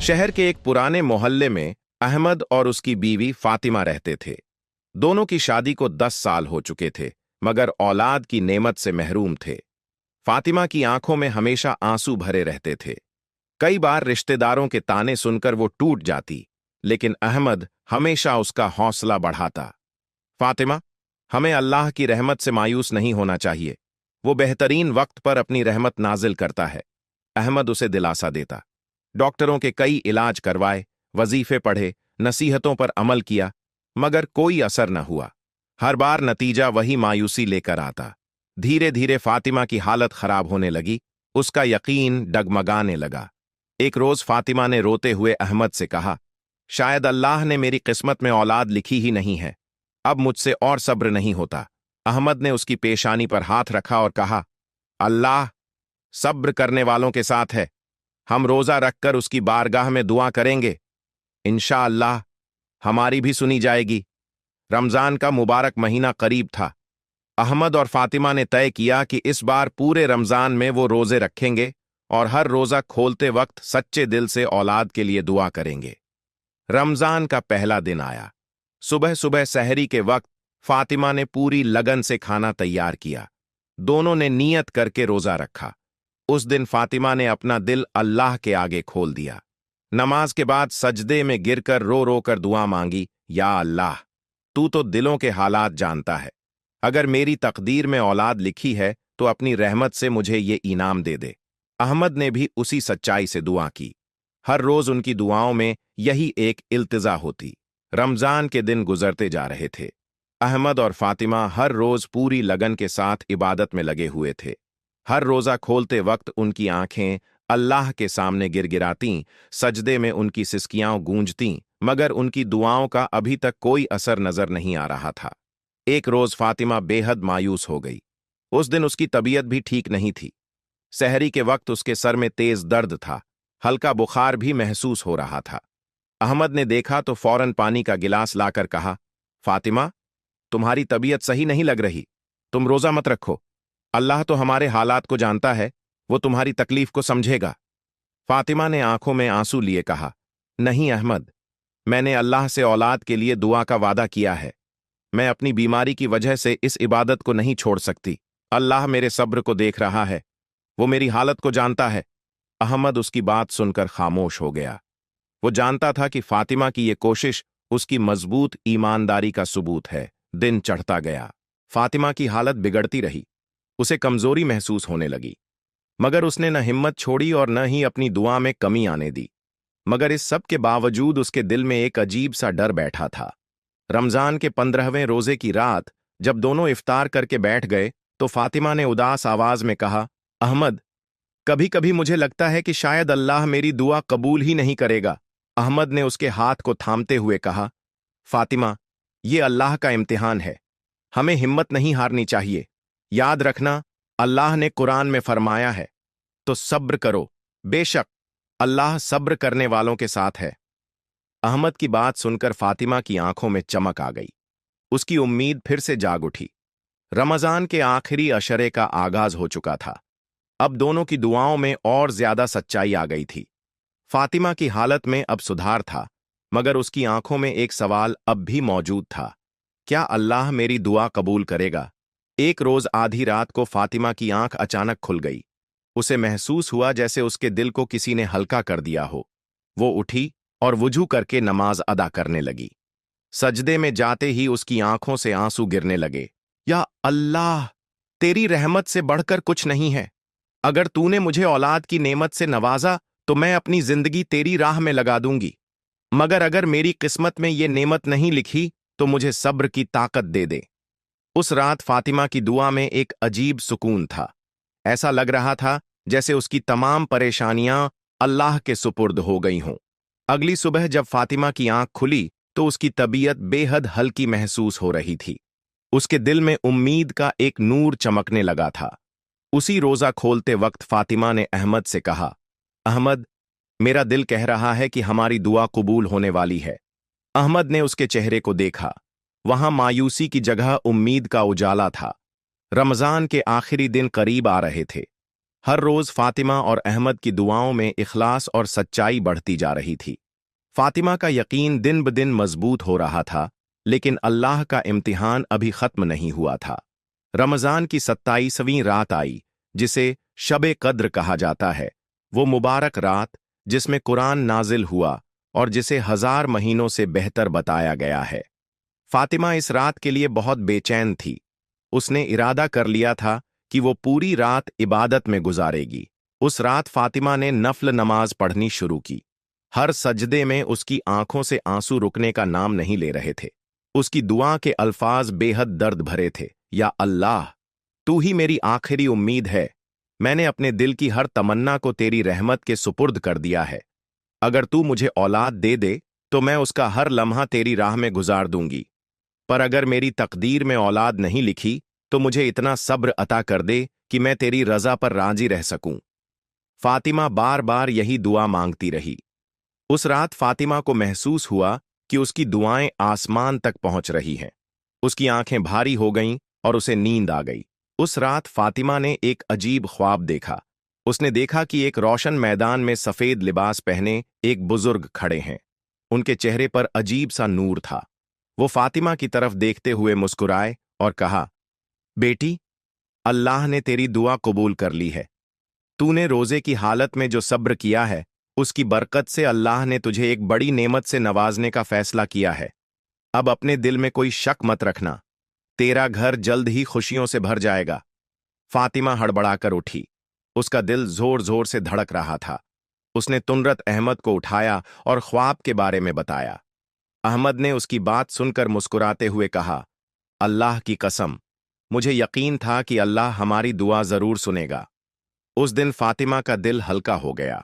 शहर के एक पुराने मोहल्ले में अहमद और उसकी बीवी फातिमा रहते थे। दोनों की शादी को 10 साल हो चुके थे, मगर औलाद की नेमत से महरूम थे। फातिमा की आंखों में हमेशा आंसू भरे रहते थे। कई बार रिश्तेदारों के ताने सुनकर वो टूट जाती, लेकिन अहमद हमेशा उसका हौसला बढ़ाता। फातिमा, हमें अल्लाह की रहमत से मायूस नहीं होना चाहिए। वो बेहतरीन वक्त पर अपनी रहमत नाजिल करता है। अहमद उसे दिलासा देता। डॉक्टरों के कई इलाज करवाए, वजीफे पढ़े, नसीहतों पर अमल किया, मगर कोई असर न हुआ। हर बार नतीजा वही मायूसी लेकर आता। धीरे धीरे फातिमा की हालत खराब होने लगी, उसका यकीन डगमगाने लगा। एक रोज फातिमा ने रोते हुए अहमद से कहा, शायद अल्लाह ने मेरी किस्मत में औलाद लिखी ही नहीं है। अब मुझसे और सब्र नहीं होता। अहमद ने उसकी पेशानी पर हाथ रखा और कहा, अल्लाह सब्र करने वालों के साथ है। हम रोजा रखकर उसकी बारगाह में दुआ करेंगे। इंशाअल्लाह हमारी भी सुनी जाएगी। रमजान का मुबारक महीना करीब था। अहमद और फातिमा ने तय किया कि इस बार पूरे रमजान में वो रोजे रखेंगे और हर रोजा खोलते वक्त सच्चे दिल से औलाद के लिए दुआ करेंगे। रमजान का पहला दिन आया। सुबह सुबह सहरी के वक्त फातिमा ने पूरी लगन से खाना तैयार किया। दोनों ने नियत करके रोजा रखा। उस दिन फातिमा ने अपना दिल अल्लाह के आगे खोल दिया। नमाज के बाद सजदे में गिरकर रो रो कर दुआ मांगी, या अल्लाह, तू तो दिलों के हालात जानता है। अगर मेरी तकदीर में औलाद लिखी है तो अपनी रहमत से मुझे ये इनाम दे दे। अहमद ने भी उसी सच्चाई से दुआ की। हर रोज उनकी दुआओं में यही एक इल्तिजा होती। रमजान के दिन गुजरते जा रहे थे। अहमद और फातिमा हर रोज पूरी लगन के साथ इबादत में लगे हुए थे। हर रोजा खोलते वक्त उनकी आंखें अल्लाह के सामने गिड़गिड़ातीं, सजदे में उनकी सिसकियां गूंजतीं, मगर उनकी दुआओं का अभी तक कोई असर नजर नहीं आ रहा था। एक रोज फातिमा बेहद मायूस हो गई। उस दिन उसकी तबीयत भी ठीक नहीं थी। सहरी के वक्त उसके सर में तेज दर्द था, हल्का बुखार भी महसूस हो रहा था। अहमद ने देखा तो फौरन पानी का गिलास लाकर कहा, फातिमा, तुम्हारी तबीयत सही नहीं लग रही। तुम रोजा मत रखो। अल्लाह तो हमारे हालात को जानता है, वो तुम्हारी तकलीफ को समझेगा। फातिमा ने आंखों में आंसू लिए कहा, नहीं अहमद, मैंने अल्लाह से औलाद के लिए दुआ का वादा किया है। मैं अपनी बीमारी की वजह से इस इबादत को नहीं छोड़ सकती। अल्लाह मेरे सब्र को देख रहा है, वो मेरी हालत को जानता है। अहमद उसकी बात सुनकर खामोश हो गया। वो जानता था कि फातिमा की ये कोशिश उसकी मजबूत ईमानदारी का सबूत है। दिन चढ़ता गया। फातिमा की हालत बिगड़ती रही। उसे कमजोरी महसूस होने लगी, मगर उसने न हिम्मत छोड़ी और न ही अपनी दुआ में कमी आने दी। मगर इस सब के बावजूद उसके दिल में एक अजीब सा डर बैठा था। रमजान के 15वें रोजे की रात जब दोनों इफ्तार करके बैठ गए तो फातिमा ने उदास आवाज में कहा, अहमद, कभी कभी मुझे लगता है कि शायद अल्लाह मेरी दुआ कबूल ही नहीं करेगा। अहमद ने उसके हाथ को थामते हुए कहा, फातिमा, ये अल्लाह का इम्तिहान है। हमें हिम्मत नहीं हारनी चाहिए। याद रखना, अल्लाह ने कुरान में फरमाया है, तो सब्र करो, बेशक अल्लाह सब्र करने वालों के साथ है। अहमद की बात सुनकर फातिमा की आंखों में चमक आ गई। उसकी उम्मीद फिर से जाग उठी। रमजान के आखिरी अशरे का आगाज हो चुका था। अब दोनों की दुआओं में और ज्यादा सच्चाई आ गई थी। फातिमा की हालत में अब सुधार था, मगर उसकी आंखों में एक सवाल अब भी मौजूद था, क्या अल्लाह मेरी दुआ कबूल करेगा? एक रोज आधी रात को फातिमा की आंख अचानक खुल गई। उसे महसूस हुआ जैसे उसके दिल को किसी ने हल्का कर दिया हो। वो उठी और वुजू करके नमाज अदा करने लगी। सजदे में जाते ही उसकी आंखों से आंसू गिरने लगे। या अल्लाह, तेरी रहमत से बढ़कर कुछ नहीं है। अगर तूने मुझे औलाद की नेमत से नवाजा तो मैं अपनी जिंदगी तेरी राह में लगा दूंगी, मगर अगर मेरी किस्मत में ये नेमत नहीं लिखी तो मुझे सब्र की ताकत दे दे। उस रात फातिमा की दुआ में एक अजीब सुकून था। ऐसा लग रहा था जैसे उसकी तमाम परेशानियां अल्लाह के सुपुर्द हो गई हों। अगली सुबह जब फातिमा की आंख खुली तो उसकी तबीयत बेहद हल्की महसूस हो रही थी। उसके दिल में उम्मीद का एक नूर चमकने लगा था। उसी रोजा खोलते वक्त फातिमा ने अहमद से कहा, अहमद, मेरा दिल कह रहा है कि हमारी दुआ कबूल होने वाली है। अहमद ने उसके चेहरे को देखा। वहां मायूसी की जगह उम्मीद का उजाला था। रमजान के आखिरी दिन करीब आ रहे थे। हर रोज फातिमा और अहमद की दुआओं में इखलास और सच्चाई बढ़ती जा रही थी। फातिमा का यकीन दिन ब दिन मजबूत हो रहा था, लेकिन अल्लाह का इम्तिहान अभी खत्म नहीं हुआ था। रमजान की 27वीं रात आई, जिसे शब कद्र कहा जाता है। वो मुबारक रात जिसमें कुरान नाजिल हुआ और जिसे 1000 महीनों से बेहतर बताया गया है। फातिमा इस रात के लिए बहुत बेचैन थी। उसने इरादा कर लिया था कि वो पूरी रात इबादत में गुजारेगी। उस रात फातिमा ने नफल नमाज पढ़नी शुरू की। हर सजदे में उसकी आंखों से आंसू रुकने का नाम नहीं ले रहे थे। उसकी दुआ के अल्फाज बेहद दर्द भरे थे। या अल्लाह, तू ही मेरी आखिरी उम्मीद है। मैंने अपने दिल की हर तमन्ना को तेरी रहमत के सुपुर्द कर दिया है। अगर तू मुझे औलाद दे दे तो मैं उसका हर लम्हा तेरी राह में गुजार दूंगी। पर अगर मेरी तकदीर में औलाद नहीं लिखी तो मुझे इतना सब्र अता कर दे कि मैं तेरी रजा पर राजी रह सकूं। फातिमा बार बार यही दुआ मांगती रही। उस रात फातिमा को महसूस हुआ कि उसकी दुआएं आसमान तक पहुंच रही हैं। उसकी आंखें भारी हो गईं और उसे नींद आ गई। उस रात फातिमा ने एक अजीब ख्वाब देखा। उसने देखा कि एक रोशन मैदान में सफेद लिबास पहने एक बुजुर्ग खड़े हैं। उनके चेहरे पर अजीब सा नूर था। वो फातिमा की तरफ देखते हुए मुस्कुराए और कहा, बेटी, अल्लाह ने तेरी दुआ कबूल कर ली है। तूने रोजे की हालत में जो सब्र किया है, उसकी बरकत से अल्लाह ने तुझे एक बड़ी नेमत से नवाजने का फैसला किया है। अब अपने दिल में कोई शक मत रखना। तेरा घर जल्द ही खुशियों से भर जाएगा। फातिमा हड़बड़ाकर उठी। उसका दिल जोर जोर से धड़क रहा था। उसने तुनरत अहमद को उठाया और ख्वाब के बारे में बताया। अहमद ने उसकी बात सुनकर मुस्कुराते हुए कहा, अल्लाह की कसम, मुझे यकीन था कि अल्लाह हमारी दुआ जरूर सुनेगा। उस दिन फातिमा का दिल हल्का हो गया।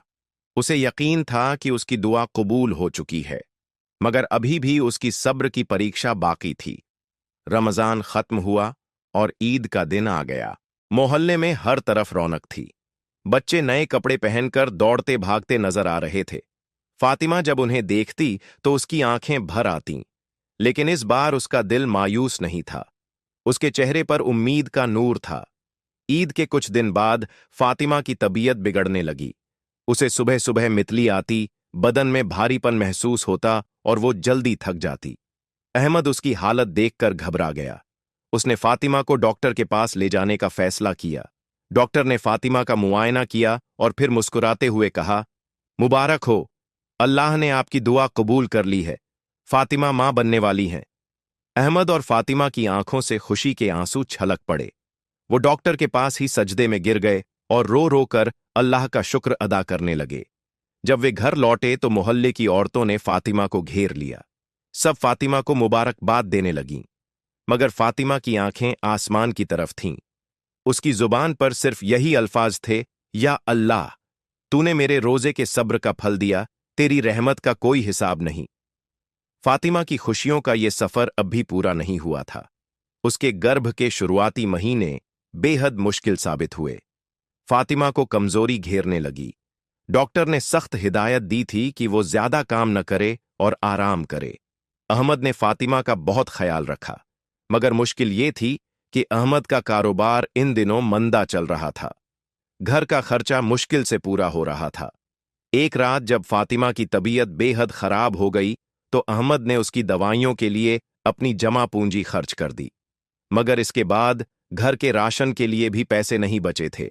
उसे यकीन था कि उसकी दुआ कबूल हो चुकी है, मगर अभी भी उसकी सब्र की परीक्षा बाकी थी। रमजान खत्म हुआ और ईद का दिन आ गया। मोहल्ले में हर तरफ रौनक थी। बच्चे नए कपड़े पहनकर दौड़ते भागते नजर आ रहे थे। फातिमा जब उन्हें देखती तो उसकी आंखें भर आतीं, लेकिन इस बार उसका दिल मायूस नहीं था। उसके चेहरे पर उम्मीद का नूर था। ईद के कुछ दिन बाद फातिमा की तबीयत बिगड़ने लगी। उसे सुबह सुबह मितली आती, बदन में भारीपन महसूस होता और वो जल्दी थक जाती। अहमद उसकी हालत देखकर घबरा गया। उसने फातिमा को डॉक्टर के पास ले जाने का फैसला किया। डॉक्टर ने फातिमा का मुआयना किया और फिर मुस्कुराते हुए कहा, मुबारक हो, अल्लाह ने आपकी दुआ कबूल कर ली है। फातिमा मां बनने वाली हैं। अहमद और फातिमा की आंखों से खुशी के आंसू छलक पड़े। वो डॉक्टर के पास ही सजदे में गिर गए और रो रो कर अल्लाह का शुक्र अदा करने लगे। जब वे घर लौटे तो मोहल्ले की औरतों ने फातिमा को घेर लिया। सब फातिमा को मुबारकबाद देने लगीं, मगर फातिमा की आंखें आसमान की तरफ थीं। उसकी जुबान पर सिर्फ यही अल्फाज थे, या अल्लाह, तूने मेरे रोजे के सब्र का फल दिया, तेरी रहमत का कोई हिसाब नहीं। फातिमा की खुशियों का ये सफर अब भी पूरा नहीं हुआ था। उसके गर्भ के शुरुआती महीने बेहद मुश्किल साबित हुए। फातिमा को कमजोरी घेरने लगी। डॉक्टर ने सख्त हिदायत दी थी कि वो ज्यादा काम न करे और आराम करे। अहमद ने फातिमा का बहुत ख्याल रखा, मगर मुश्किल ये थी कि अहमद का कारोबार इन दिनों मंदा चल रहा था। घर का खर्चा मुश्किल से पूरा हो रहा था। एक रात जब फातिमा की तबीयत बेहद खराब हो गई तो अहमद ने उसकी दवाइयों के लिए अपनी जमा पूंजी खर्च कर दी, मगर इसके बाद घर के राशन के लिए भी पैसे नहीं बचे थे।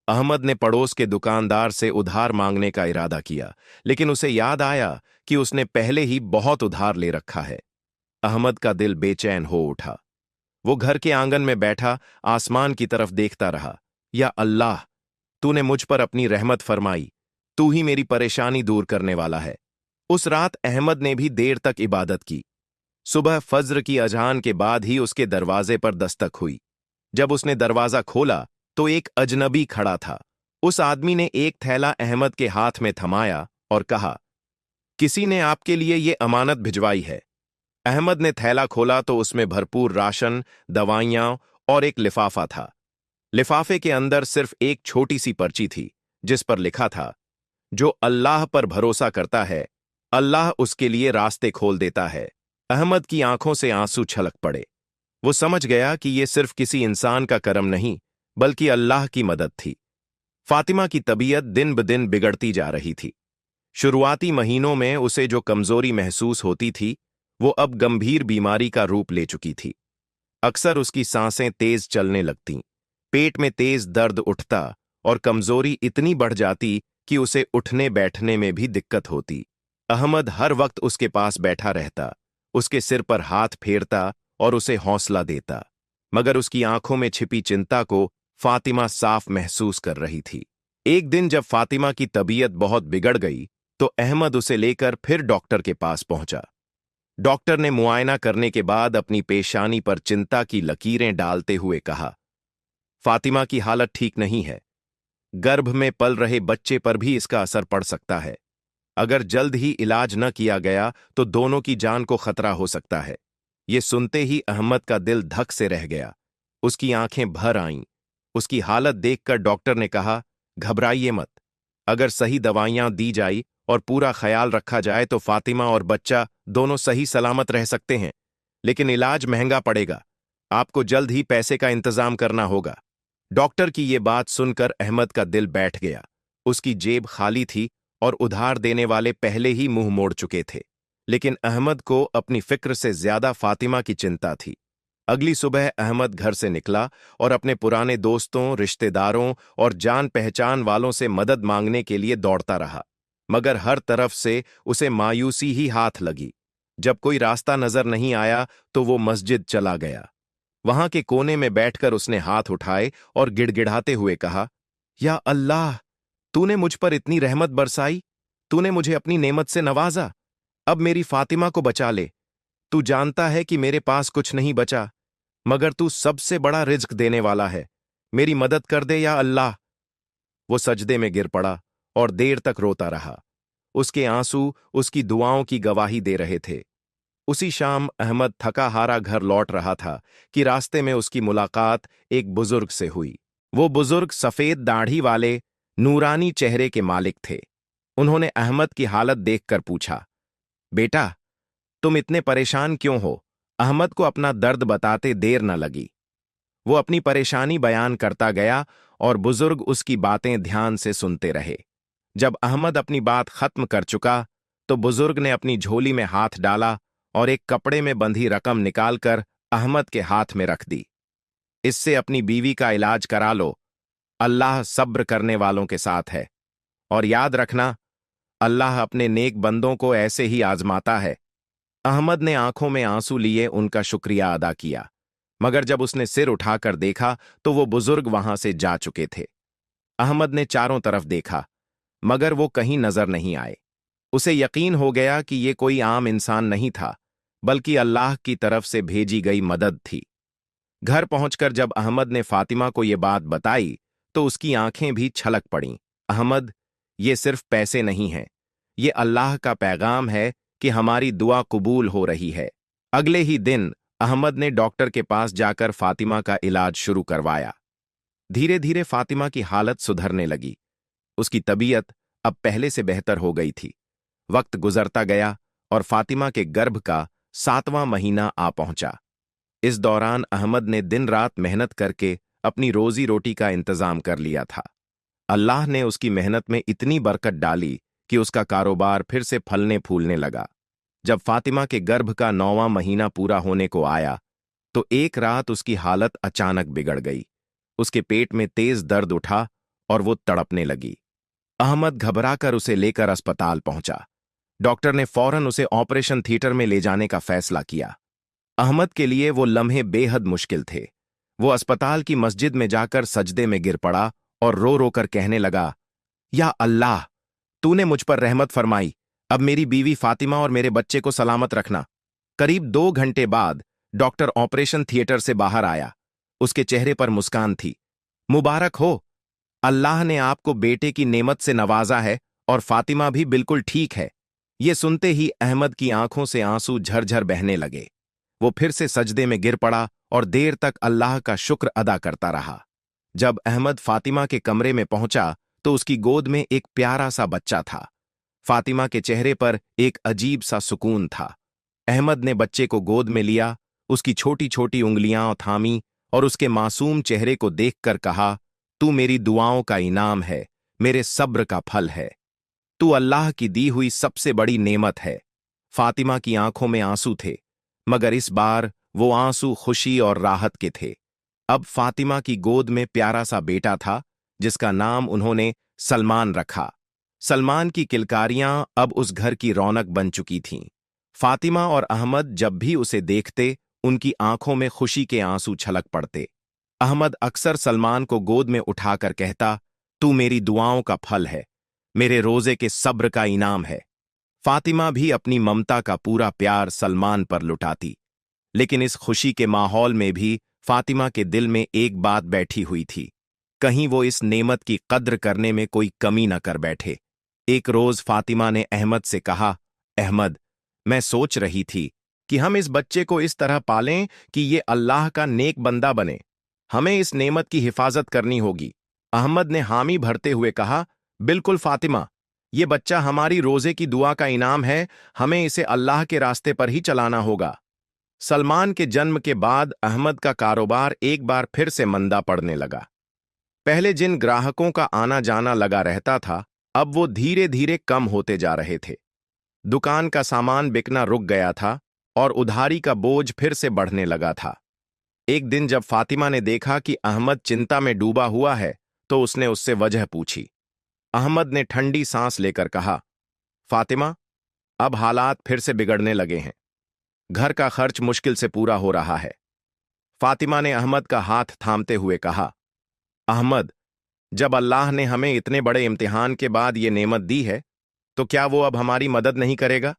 अहमद ने पड़ोस के दुकानदार से उधार मांगने का इरादा किया, लेकिन उसे याद आया कि उसने पहले ही बहुत उधार ले रखा है। अहमद का दिल बेचैन हो उठा। वो घर के आंगन में बैठा आसमान की तरफ देखता रहा। या अल्लाह, तूने मुझ पर अपनी रहमत फरमाई, तू ही मेरी परेशानी दूर करने वाला है। उस रात अहमद ने भी देर तक इबादत की। सुबह फज्र की अजान के बाद ही उसके दरवाजे पर दस्तक हुई। जब उसने दरवाजा खोला तो एक अजनबी खड़ा था। उस आदमी ने एक थैला अहमद के हाथ में थमाया और कहा, किसी ने आपके लिए ये अमानत भिजवाई है। अहमद ने थैला खोला तो उसमें भरपूर राशन, दवाइयां और एक लिफाफा था। लिफाफे के अंदर सिर्फ एक छोटी सी पर्ची थी, जिस पर लिखा था, जो अल्लाह पर भरोसा करता है, अल्लाह उसके लिए रास्ते खोल देता है। अहमद की आंखों से आंसू छलक पड़े। वो समझ गया कि ये सिर्फ किसी इंसान का करम नहीं, बल्कि अल्लाह की मदद थी। फातिमा की तबीयत दिन ब दिन बिगड़ती जा रही थी। शुरुआती महीनों में उसे जो कमजोरी महसूस होती थी, वो अब गंभीर बीमारी का रूप ले चुकी थी। अक्सर उसकी सांसें तेज चलने लगतीं, पेट में तेज दर्द उठता और कमजोरी इतनी बढ़ जाती कि उसे उठने बैठने में भी दिक्कत होती। अहमद हर वक्त उसके पास बैठा रहता, उसके सिर पर हाथ फेरता और उसे हौसला देता, मगर उसकी आंखों में छिपी चिंता को फातिमा साफ महसूस कर रही थी। एक दिन जब फातिमा की तबीयत बहुत बिगड़ गई, तो अहमद उसे लेकर फिर डॉक्टर के पास पहुंचा। डॉक्टर ने मुआयना करने के बाद अपनी पेशानी पर चिंता की लकीरें डालते हुए कहा, फातिमा की हालत ठीक नहीं है। गर्भ में पल रहे बच्चे पर भी इसका असर पड़ सकता है। अगर जल्द ही इलाज न किया गया तो दोनों की जान को खतरा हो सकता है। ये सुनते ही अहमद का दिल धक से रह गया। उसकी आंखें भर आईं। उसकी हालत देखकर डॉक्टर ने कहा, घबराइए मत। अगर सही दवाइयां दी जाई और पूरा ख्याल रखा जाए तो फातिमा और बच्चा दोनों सही सलामत रह सकते हैं, लेकिन इलाज महंगा पड़ेगा। आपको जल्द ही पैसे का इंतजाम करना होगा। डॉक्टर की ये बात सुनकर अहमद का दिल बैठ गया। उसकी जेब खाली थी और उधार देने वाले पहले ही मुंह मोड़ चुके थे। लेकिन अहमद को अपनी फिक्र से ज्यादा फातिमा की चिंता थी। अगली सुबह अहमद घर से निकला और अपने पुराने दोस्तों, रिश्तेदारों और जान पहचान वालों से मदद मांगने के लिए दौड़ता रहा, मगर हर तरफ से उसे मायूसी ही हाथ लगी। जब कोई रास्ता नजर नहीं आया तो वो मस्जिद चला गया। वहां के कोने में बैठकर उसने हाथ उठाए और गिड़गिड़ाते हुए कहा, या अल्लाह, तूने मुझ पर इतनी रहमत बरसाई, तूने मुझे अपनी नेमत से नवाजा। अब मेरी फातिमा को बचा ले। तू जानता है कि मेरे पास कुछ नहीं बचा, मगर तू सबसे बड़ा रिज्क देने वाला है। मेरी मदद कर दे या अल्लाह। वो सजदे में गिर पड़ा और देर तक रोता रहा। उसके आंसू उसकी दुआओं की गवाही दे रहे थे। उसी शाम अहमद थका हारा घर लौट रहा था कि रास्ते में उसकी मुलाकात एक बुजुर्ग से हुई। वो बुजुर्ग सफेद दाढ़ी वाले, नूरानी चेहरे के मालिक थे। उन्होंने अहमद की हालत देखकर पूछा, बेटा, तुम इतने परेशान क्यों हो? अहमद को अपना दर्द बताते देर न लगी। वो अपनी परेशानी बयान करता गया और बुजुर्ग उसकी बातें ध्यान से सुनते रहे। जब अहमद अपनी बात खत्म कर चुका, तो बुजुर्ग ने अपनी झोली में हाथ डाला और एक कपड़े में बंधी रकम निकालकर अहमद के हाथ में रख दी। इससे अपनी बीवी का इलाज करा लो। अल्लाह सब्र करने वालों के साथ है। और याद रखना, अल्लाह अपने नेक बंदों को ऐसे ही आजमाता है। अहमद ने आंखों में आंसू लिए उनका शुक्रिया अदा किया, मगर जब उसने सिर उठाकर देखा तो वो बुजुर्ग वहां से जा चुके थे। अहमद ने चारों तरफ देखा, मगर वो कहीं नजर नहीं आए। उसे यकीन हो गया कि ये कोई आम इंसान नहीं था, बल्कि अल्लाह की तरफ से भेजी गई मदद थी। घर पहुंचकर जब अहमद ने फातिमा को ये बात बताई, तो उसकी आंखें भी छलक पड़ीं। अहमद, ये सिर्फ पैसे नहीं हैं, ये अल्लाह का पैगाम है कि हमारी दुआ कबूल हो रही है। अगले ही दिन अहमद ने डॉक्टर के पास जाकर फातिमा का इलाज शुरू करवाया। धीरे धीरे फातिमा की हालत सुधरने लगी। उसकी तबीयत अब पहले से बेहतर हो गई थी। वक्त गुजरता गया और फातिमा के गर्भ का 7वां महीना आ पहुंचा। इस दौरान अहमद ने दिन रात मेहनत करके अपनी रोजी रोटी का इंतजाम कर लिया था। अल्लाह ने उसकी मेहनत में इतनी बरकत डाली कि उसका कारोबार फिर से फलने फूलने लगा। जब फातिमा के गर्भ का 9वां महीना पूरा होने को आया, तो एक रात उसकी हालत अचानक बिगड़ गई। उसके पेट में तेज दर्द उठा और वो तड़पने लगी। अहमद घबराकर उसे लेकर अस्पताल पहुंचा। डॉक्टर ने फौरन उसे ऑपरेशन थिएटर में ले जाने का फैसला किया। अहमद के लिए वो लम्हे बेहद मुश्किल थे। वो अस्पताल की मस्जिद में जाकर सजदे में गिर पड़ा और रो रो कर कहने लगा, या अल्लाह, तूने मुझ पर रहमत फरमाई। अब मेरी बीवी फातिमा और मेरे बच्चे को सलामत रखना। करीब 2 घंटे बाद डॉक्टर ऑपरेशन थिएटर से बाहर आया। उसके चेहरे पर मुस्कान थी। मुबारक हो, अल्लाह ने आपको बेटे की नेमत से नवाजा है और फातिमा भी बिल्कुल ठीक है। ये सुनते ही अहमद की आंखों से आंसू झरझर बहने लगे। वो फिर से सजदे में गिर पड़ा और देर तक अल्लाह का शुक्र अदा करता रहा। जब अहमद फातिमा के कमरे में पहुंचा तो उसकी गोद में एक प्यारा सा बच्चा था। फातिमा के चेहरे पर एक अजीब सा सुकून था। अहमद ने बच्चे को गोद में लिया, उसकी छोटी छोटी उंगलियां थामी और उसके मासूम चेहरे को देखकर कहा, तू मेरी दुआओं का इनाम है, मेरे सब्र का फल है। तू अल्लाह की दी हुई सबसे बड़ी नेमत है। फातिमा की आंखों में आंसू थे, मगर इस बार वो आंसू खुशी और राहत के थे। अब फातिमा की गोद में प्यारा सा बेटा था, जिसका नाम उन्होंने सलमान रखा। सलमान की किलकारियां अब उस घर की रौनक बन चुकी थीं। फातिमा और अहमद जब भी उसे देखते, उनकी आंखों में खुशी के आंसू छलक पड़ते। अहमद अक्सर सलमान को गोद में उठाकर कहता, तू मेरी दुआओं का फल है, मेरे रोजे के सब्र का इनाम है। फातिमा भी अपनी ममता का पूरा प्यार सलमान पर लुटाती। लेकिन इस खुशी के माहौल में भी फातिमा के दिल में एक बात बैठी हुई थी, कहीं वो इस नेमत की कद्र करने में कोई कमी न कर बैठे। एक रोज फातिमा ने अहमद से कहा, अहमद, मैं सोच रही थी कि हम इस बच्चे को इस तरह पालें कि ये अल्लाह का नेक बंदा बने। हमें इस नेमत की हिफाजत करनी होगी। अहमद ने हामी भरते हुए कहा, बिल्कुल फातिमा, ये बच्चा हमारी रोजे की दुआ का इनाम है, हमें इसे अल्लाह के रास्ते पर ही चलाना होगा। सलमान के जन्म के बाद अहमद का कारोबार एक बार फिर से मंदा पड़ने लगा। पहले जिन ग्राहकों का आना जाना लगा रहता था, अब वो धीरे धीरे कम होते जा रहे थे। दुकान का सामान बिकना रुक गया था और उधारी का बोझ फिर से बढ़ने लगा था। एक दिन जब फातिमा ने देखा कि अहमद चिंता में डूबा हुआ है, तो उसने उससे वजह पूछी। अहमद ने ठंडी सांस लेकर कहा, फातिमा, अब हालात फिर से बिगड़ने लगे हैं। घर का खर्च मुश्किल से पूरा हो रहा है। फातिमा ने अहमद का हाथ थामते हुए कहा, अहमद, जब अल्लाह ने हमें इतने बड़े इम्तिहान के बाद ये नेमत दी है, तो क्या वो अब हमारी मदद नहीं करेगा?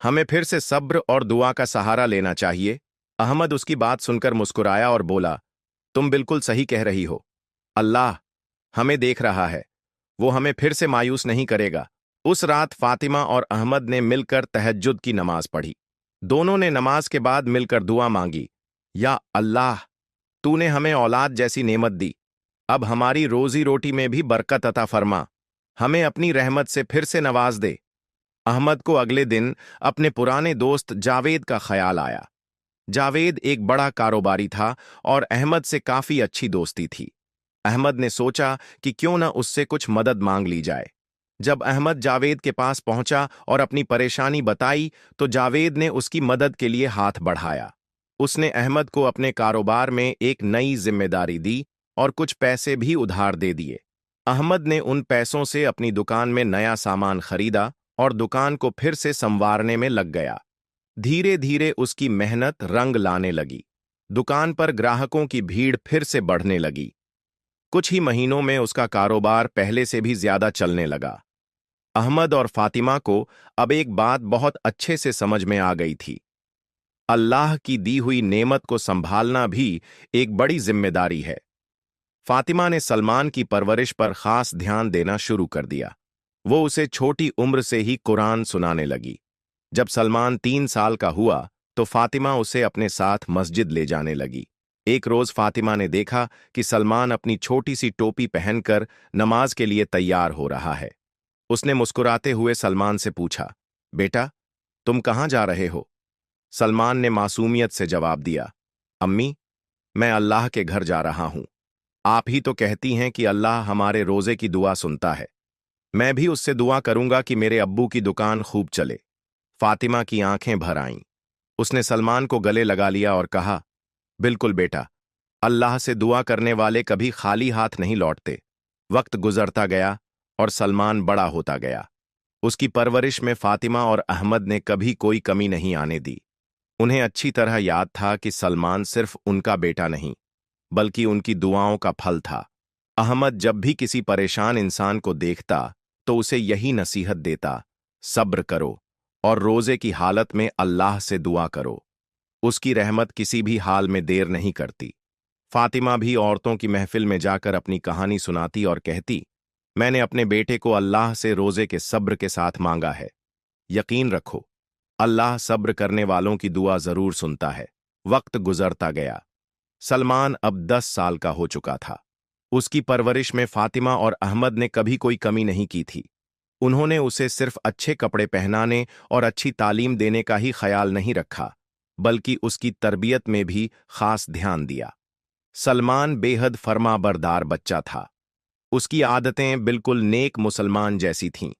हमें फिर से सब्र और दुआ का सहारा लेना चाहिए। अहमद उसकी बात सुनकर मुस्कुराया और बोला, तुम बिल्कुल सही कह रही हो। अल्लाह हमें देख रहा है, वो हमें फिर से मायूस नहीं करेगा। उस रात फातिमा और अहमद ने मिलकर तहज्जुद की नमाज पढ़ी। दोनों ने नमाज के बाद मिलकर दुआ मांगी, या अल्लाह, तूने हमें औलाद जैसी नेमत दी, अब हमारी रोजी रोटी में भी बरकत अता फरमा, हमें अपनी रहमत से फिर से नवाज दे। अहमद को अगले दिन अपने पुराने दोस्त जावेद का ख्याल आया। जावेद एक बड़ा कारोबारी था और अहमद से काफी अच्छी दोस्ती थी। अहमद ने सोचा कि क्यों न उससे कुछ मदद मांग ली जाए। जब अहमद जावेद के पास पहुंचा और अपनी परेशानी बताई, तो जावेद ने उसकी मदद के लिए हाथ बढ़ाया। उसने अहमद को अपने कारोबार में एक नई जिम्मेदारी दी और कुछ पैसे भी उधार दे दिए। अहमद ने उन पैसों से अपनी दुकान में नया सामान खरीदा और दुकान को फिर से संवारने में लग गया। धीरे धीरे उसकी मेहनत रंग लाने लगी। दुकान पर ग्राहकों की भीड़ फिर से बढ़ने लगी। कुछ ही महीनों में उसका कारोबार पहले से भी ज्यादा चलने लगा। अहमद और फातिमा को अब एक बात बहुत अच्छे से समझ में आ गई थी, अल्लाह की दी हुई नेमत को संभालना भी एक बड़ी जिम्मेदारी है। फातिमा ने सलमान की परवरिश पर खास ध्यान देना शुरू कर दिया। वो उसे छोटी उम्र से ही कुरान सुनाने लगी। जब सलमान 3 साल का हुआ, तो फातिमा उसे अपने साथ मस्जिद ले जाने लगी। एक रोज फातिमा ने देखा कि सलमान अपनी छोटी सी टोपी पहनकर नमाज के लिए तैयार हो रहा है। उसने मुस्कुराते हुए सलमान से पूछा, बेटा, तुम कहाँ जा रहे हो? सलमान ने मासूमियत से जवाब दिया, अम्मी, मैं अल्लाह के घर जा रहा हूं। आप ही तो कहती हैं कि अल्लाह हमारे रोजे की दुआ सुनता है। मैं भी उससे दुआ करूंगा कि मेरे अब्बू की दुकान खूब चले। फातिमा की आंखें भर आईं। उसने सलमान को गले लगा लिया और कहा, बिल्कुल बेटा, अल्लाह से दुआ करने वाले कभी खाली हाथ नहीं लौटते। वक्त गुजरता गया और सलमान बड़ा होता गया। उसकी परवरिश में फातिमा और अहमद ने कभी कोई कमी नहीं आने दी। उन्हें अच्छी तरह याद था कि सलमान सिर्फ उनका बेटा नहीं, बल्कि उनकी दुआओं का फल था। अहमद जब भी किसी परेशान इंसान को देखता, तो उसे यही नसीहत देता, सब्र करो और रोजे की हालत में अल्लाह से दुआ करो। उसकी रहमत किसी भी हाल में देर नहीं करती। फातिमा भी औरतों की महफिल में जाकर अपनी कहानी सुनाती और कहती, मैंने अपने बेटे को अल्लाह से रोजे के सब्र के साथ मांगा है। यकीन रखो, अल्लाह सब्र करने वालों की दुआ जरूर सुनता है। वक्त गुजरता गया। सलमान अब 10 साल का हो चुका था। उसकी परवरिश में फातिमा और अहमद ने कभी कोई कमी नहीं की थी। उन्होंने उसे सिर्फ अच्छे कपड़े पहनाने और अच्छी तालीम देने का ही ख्याल नहीं रखा, बल्कि उसकी तरबियत में भी खास ध्यान दिया। सलमान बेहद फरमाबरदार बच्चा था। उसकी आदतें बिल्कुल नेक मुसलमान जैसी थीं।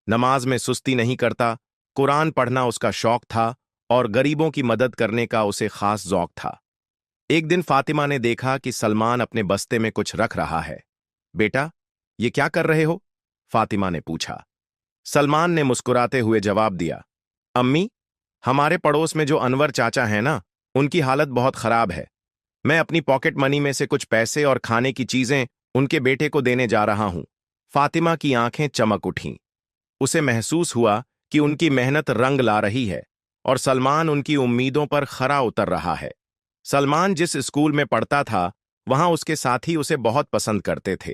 नमाज में सुस्ती नहीं करता, कुरान पढ़ना उसका शौक था और गरीबों की मदद करने का उसे खास जौक था। एक दिन फातिमा ने देखा कि सलमान अपने बस्ते में कुछ रख रहा है। बेटा, ये क्या कर रहे हो? फातिमा ने पूछा। सलमान ने मुस्कुराते हुए जवाब दिया, अम्मी, हमारे पड़ोस में जो अनवर चाचा हैं ना, उनकी हालत बहुत खराब है। मैं अपनी पॉकेट मनी में से कुछ पैसे और खाने की चीजें उनके बेटे को देने जा रहा हूं। फातिमा की आंखें चमक उठीं। उसे महसूस हुआ कि उनकी मेहनत रंग ला रही है और सलमान उनकी उम्मीदों पर खरा उतर रहा है। सलमान जिस स्कूल में पढ़ता था, वहां उसके साथी उसे बहुत पसंद करते थे,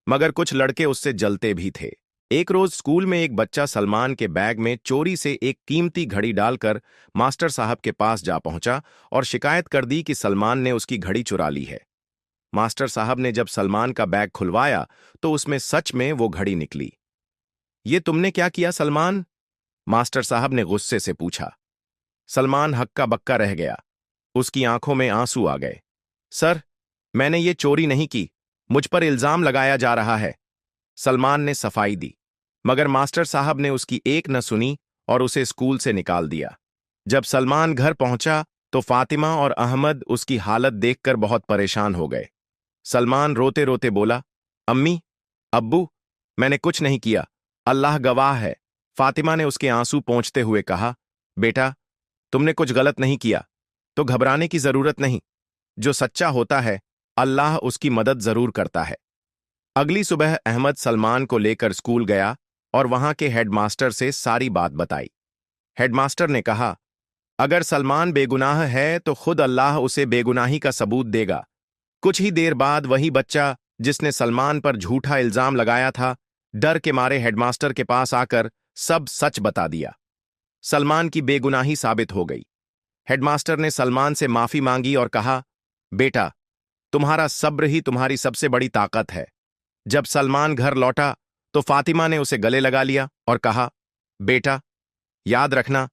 मगर कुछ लड़के उससे जलते भी थे। एक रोज स्कूल में एक बच्चा सलमान के बैग में चोरी से एक कीमती घड़ी डालकर मास्टर साहब के पास जा पहुंचा और शिकायत कर दी कि सलमान ने उसकी घड़ी चुरा ली है। मास्टर साहब ने जब सलमान का बैग खुलवाया तो उसमें सच में वो घड़ी निकली। ये तुमने क्या किया सलमान? मास्टर साहब ने गुस्से से पूछा। सलमान हक्का बक्का रह गया। उसकी आंखों में आंसू आ गए। सर, मैंने ये चोरी नहीं की, मुझ पर इल्जाम लगाया जा रहा है। सलमान ने सफाई दी, मगर मास्टर साहब ने उसकी एक न सुनी और उसे स्कूल से निकाल दिया। जब सलमान घर पहुंचा तो फातिमा और अहमद उसकी हालत देखकर बहुत परेशान हो गए। सलमान रोते रोते बोला, अम्मी, अब्बू, मैंने कुछ नहीं किया, अल्लाह गवाह है। फातिमा ने उसके आंसू पोंछते हुए कहा, बेटा, तुमने कुछ गलत नहीं किया, तो घबराने की जरूरत नहीं। जो सच्चा होता है, अल्लाह उसकी मदद जरूर करता है। अगली सुबह अहमद सलमान को लेकर स्कूल गया और वहां के हेडमास्टर से सारी बात बताई। हेडमास्टर ने कहा, अगर सलमान बेगुनाह है तो खुद अल्लाह उसे बेगुनाही का सबूत देगा। कुछ ही देर बाद वही बच्चा जिसने सलमान पर झूठा इल्जाम लगाया था, डर के मारे हेडमास्टर के पास आकर सब सच बता दिया। सलमान की बेगुनाही साबित हो गई। हेडमास्टर ने सलमान से माफी मांगी और कहा, बेटा, तुम्हारा सब्र ही तुम्हारी सबसे बड़ी ताकत है। जब सलमान घर लौटा तो फातिमा ने उसे गले लगा लिया और कहा, बेटा, याद रखना,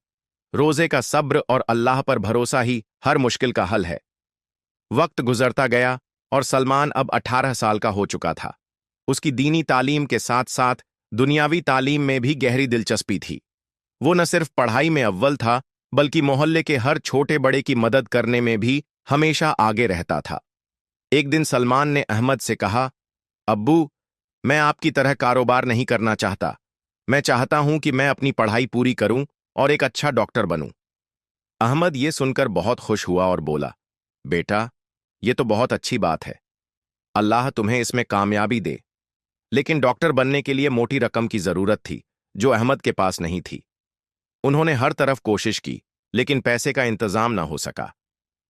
रोजे का सब्र और अल्लाह पर भरोसा ही हर मुश्किल का हल है। वक्त गुजरता गया और सलमान अब 18 साल का हो चुका था। उसकी दीनी तालीम के साथ साथ दुनियावी तालीम में भी गहरी दिलचस्पी थी। वो न सिर्फ पढ़ाई में अव्वल था, बल्कि मोहल्ले के हर छोटे बड़े की मदद करने में भी हमेशा आगे रहता था। एक दिन सलमान ने अहमद से कहा, अब्बू, मैं आपकी तरह कारोबार नहीं करना चाहता। मैं चाहता हूं कि मैं अपनी पढ़ाई पूरी करूं और एक अच्छा डॉक्टर बनूं। अहमद ये सुनकर बहुत खुश हुआ और बोला, बेटा, ये तो बहुत अच्छी बात है। अल्लाह तुम्हें इसमें कामयाबी दे। लेकिन डॉक्टर बनने के लिए मोटी रकम की जरूरत थी, जो अहमद के पास नहीं थी। उन्होंने हर तरफ कोशिश की, लेकिन पैसे का इंतजाम ना हो सका।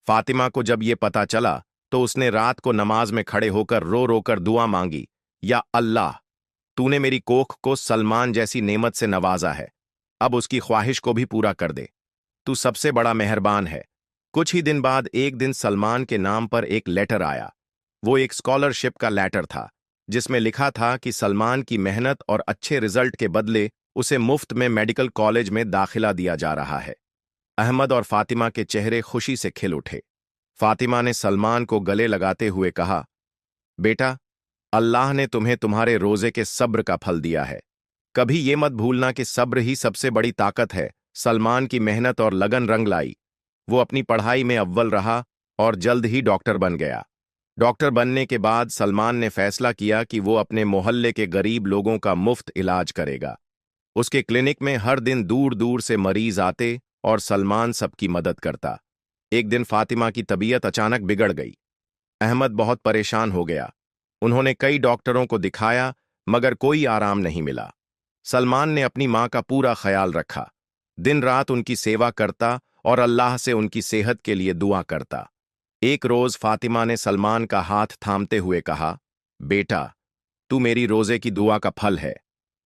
फातिमा को जब ये पता चला तो उसने रात को नमाज में खड़े होकर रो रो कर दुआ मांगी, या अल्लाह, तूने मेरी कोख को सलमान जैसी नेमत से नवाजा है, अब उसकी ख्वाहिश को भी पूरा कर दे। तू सबसे बड़ा मेहरबान है। कुछ ही दिन बाद एक दिन सलमान के नाम पर एक लेटर आया। वो एक स्कॉलरशिप का लेटर था, जिसमें लिखा था कि सलमान की मेहनत और अच्छे रिजल्ट के बदले उसे मुफ्त में मेडिकल कॉलेज में दाखिला दिया जा रहा है। अहमद और फातिमा के चेहरे खुशी से खिल उठे। फातिमा ने सलमान को गले लगाते हुए कहा, बेटा, अल्लाह ने तुम्हें तुम्हारे रोजे के सब्र का फल दिया है। कभी ये मत भूलना कि सब्र ही सबसे बड़ी ताकत है। सलमान की मेहनत और लगन रंग लाई। वो अपनी पढ़ाई में अव्वल रहा और जल्द ही डॉक्टर बन गया। डॉक्टर बनने के बाद सलमान ने फैसला किया कि वो अपने मोहल्ले के गरीब लोगों का मुफ्त इलाज करेगा। उसके क्लिनिक में हर दिन दूर दूर से मरीज आते और सलमान सबकी मदद करता। एक दिन फातिमा की तबीयत अचानक बिगड़ गई। अहमद बहुत परेशान हो गया। उन्होंने कई डॉक्टरों को दिखाया, मगर कोई आराम नहीं मिला। सलमान ने अपनी मां का पूरा ख्याल रखा, दिन रात उनकी सेवा करता और अल्लाह से उनकी सेहत के लिए दुआ करता। एक रोज फातिमा ने सलमान का हाथ थामते हुए कहा, बेटा, तू मेरी रोजे की दुआ का फल है।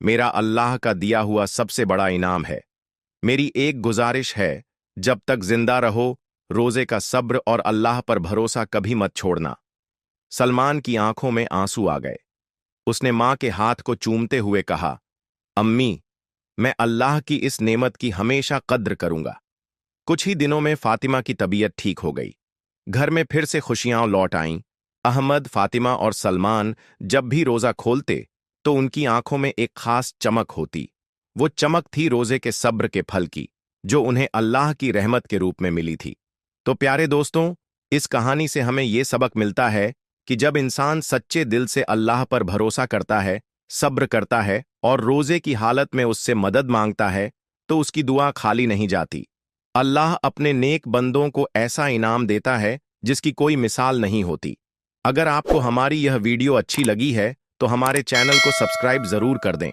मेरा अल्लाह का दिया हुआ सबसे बड़ा इनाम है। मेरी एक गुजारिश है, जब तक जिंदा रहो, रोजे का सब्र और अल्लाह पर भरोसा कभी मत छोड़ना। सलमान की आंखों में आंसू आ गए। उसने मां के हाथ को चूमते हुए कहा, अम्मी, मैं अल्लाह की इस नेमत की हमेशा कद्र करूंगा। कुछ ही दिनों में फातिमा की तबीयत ठीक हो गई। घर में फिर से खुशियां लौट आईं। अहमद, फातिमा और सलमान जब भी रोजा खोलते तो उनकी आंखों में एक खास चमक होती। वो चमक थी रोजे के सब्र के फल की, जो उन्हें अल्लाह की रहमत के रूप में मिली थी। तो प्यारे दोस्तों, इस कहानी से हमें ये सबक मिलता है कि जब इंसान सच्चे दिल से अल्लाह पर भरोसा करता है, सब्र करता है और रोजे की हालत में उससे मदद मांगता है, तो उसकी दुआ खाली नहीं जाती। अल्लाह अपने नेक बंदों को ऐसा इनाम देता है जिसकी कोई मिसाल नहीं होती। अगर आपको हमारी यह वीडियो अच्छी लगी है तो हमारे चैनल को सब्सक्राइब जरूर कर दें।